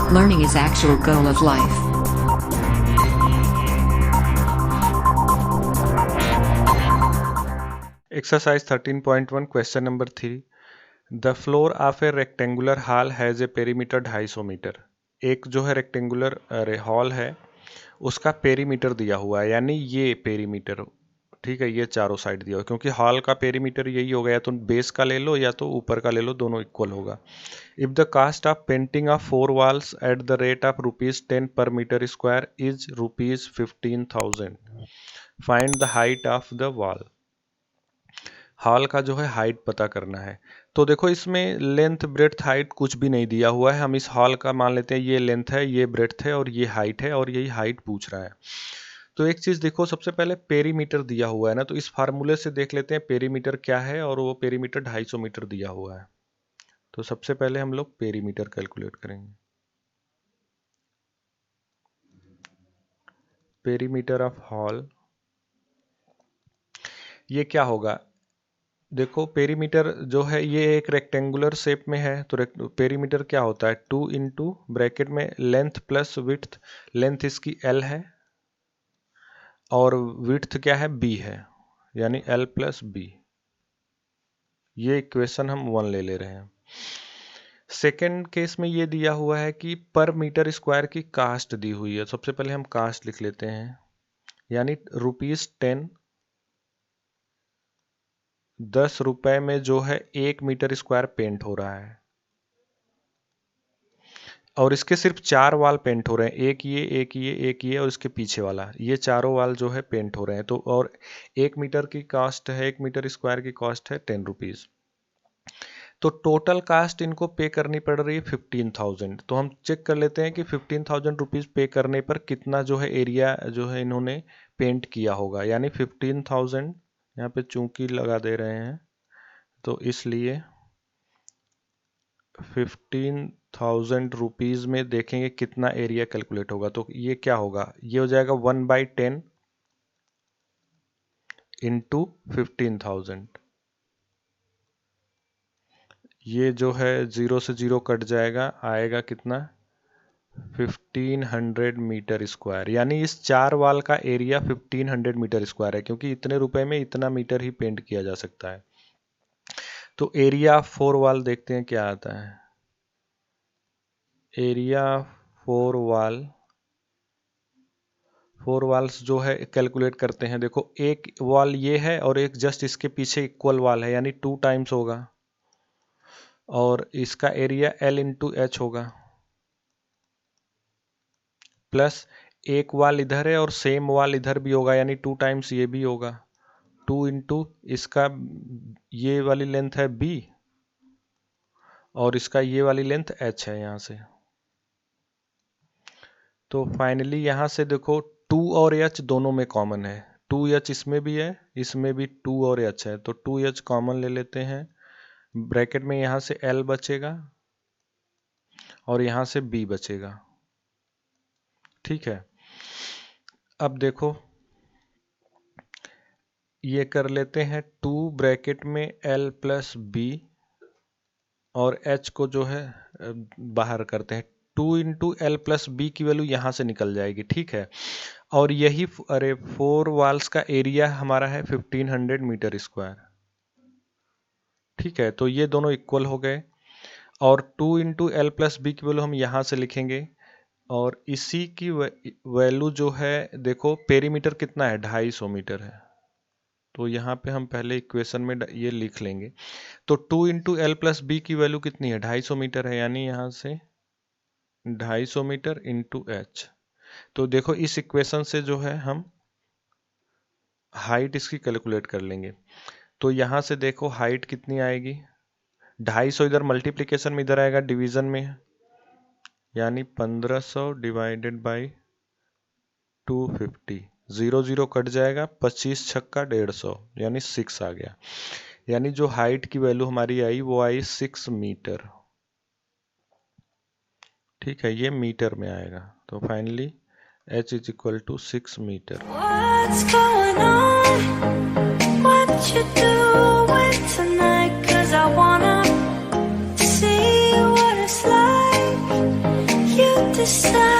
Learning is actual goal of life. Exercise 13.1 question number 3. The floor of a rectangular hall has a perimeter 250 metre. एक जो है rectangular hall है उसका perimeter दिया हुआ है, यानी ये पेरीमीटर, ठीक है, ये चारों साइड दिया हुआ है, क्योंकि हॉल का पेरीमीटर यही होगा, या तो बेस का ले लो या तो ऊपर का ले लो, दोनों इक्वल होगा. If the cost of painting of 4 walls at the rate of ₹10 per meter square is ₹15,000, find the height of the wall. Hall का जो है हाइट पता करना है. तो देखो इसमें लेंथ ब्रेड्थ हाइट कुछ भी नहीं दिया हुआ है. हम इस हॉल का मान लेते हैं ये लेंथ है, ये ब्रेड्थ है और ये हाइट है, और यही हाइट पूछ रहा है. तो एक चीज देखो, सबसे पहले पेरीमीटर दिया हुआ है ना, तो इस फार्मूले से देख लेते हैं पेरीमीटर क्या है, और वो पेरीमीटर 250 मीटर दिया हुआ है. तो सबसे पहले हम लोग पेरीमीटर कैलकुलेट करेंगे. पेरीमीटर ऑफ हॉल, ये क्या होगा, देखो पेरीमीटर जो है ये एक रेक्टेंगुलर शेप में है, तो पेरीमीटर क्या होता है, 2 इंटू ब्रैकेट में लेंथ प्लस विड्थ. लेंथ इसकी L है और विड्थ क्या है, B है, यानी L प्लस B. ये इक्वेशन हम 1 ले रहे हैं. सेकेंड केस में ये दिया हुआ है कि पर मीटर स्क्वायर की कास्ट दी हुई है. सबसे पहले हम कास्ट लिख लेते हैं, यानी ₹10. 10 रुपए में जो है 1 मीटर स्क्वायर पेंट हो रहा है, और इसके सिर्फ 4 वाल पेंट हो रहे हैं, एक ये एक ये एक ये और इसके पीछे वाला, ये चारों वाल जो है पेंट हो रहे हैं. तो और 1 मीटर की कॉस्ट है, 1 मीटर स्क्वायर की कॉस्ट है ₹10. तो टोटल कास्ट इनको पे करनी पड़ रही है 15,000. तो हम चेक कर लेते हैं कि 15,000 रुपीज़ पे करने पर कितना जो है एरिया जो है इन्होंने पेंट किया होगा. यानी 15,000, यहाँ पे चूंकि लगा दे रहे हैं तो इसलिए 15,000 रुपीज़ में देखेंगे कितना एरिया कैलकुलेट होगा. तो ये क्या होगा, ये हो जाएगा 1/10 इंटू 15,000. ये जो है 0 से 0 कट जाएगा, आएगा कितना, 1500 मीटर स्क्वायर. यानी इस 4 वाल का एरिया 1500 मीटर स्क्वायर है, क्योंकि इतने रुपए में इतना मीटर ही पेंट किया जा सकता है. तो एरिया 4 वाल देखते हैं क्या आता है. एरिया 4 वाल्स जो है कैलकुलेट करते हैं. देखो एक वॉल ये है और एक जस्ट इसके पीछे इक्वल वॉल है, यानी 2 टाइम्स होगा, और इसका एरिया L इंटू H होगा, प्लस एक वाल इधर है और सेम वाल इधर भी होगा, यानी 2 टाइम्स ये भी होगा. 2 इंटू इसका ये वाली लेंथ है B और इसका ये वाली लेंथ H है यहाँ से. तो फाइनली यहाँ से देखो 2 और H दोनों में कॉमन है. 2H इसमें भी है, इसमें भी 2 और H है, तो 2H कॉमन ले लेते हैं. ब्रैकेट में यहाँ से L बचेगा और यहाँ से B बचेगा. ठीक है, अब देखो ये कर लेते हैं 2 ब्रैकेट में L प्लस B और H को जो है बाहर करते हैं. 2 इंटू L प्लस B की वैल्यू यहाँ से निकल जाएगी. ठीक है, और यही 4 वाल्स का एरिया हमारा है 1500 मीटर स्क्वायर. ठीक है, तो ये दोनों इक्वल हो गए, और 2 इंटू L प्लस B की वैल्यू हम यहाँ से लिखेंगे, और इसी की वैल्यू जो है देखो पेरीमीटर कितना है, 250 मीटर है. तो यहाँ पे हम पहले इक्वेशन में ये लिख लेंगे. तो 2 इंटू L प्लस B की वैल्यू कितनी है, 250 मीटर है, यानी यहाँ से 250 मीटर इंटू H. तो देखो इस इक्वेशन से जो है हम हाइट इसकी कैलकुलेट कर लेंगे. तो यहाँ से देखो हाइट कितनी आएगी, 250 इधर मल्टीप्लिकेशन में, इधर आएगा डिवीजन में, यानी 1500 डिवाइडेड बाई 250. 0 0 कट जाएगा, 25 छक्का 150, यानी 6 आ गया. यानी जो हाइट की वैल्यू हमारी आई वो आई 6 मीटर. ठीक है, ये मीटर में आएगा. तो finally H is equal to 6 metre. What's going on? What you doing tonight? 'Cause I wanna see what it's like. You side.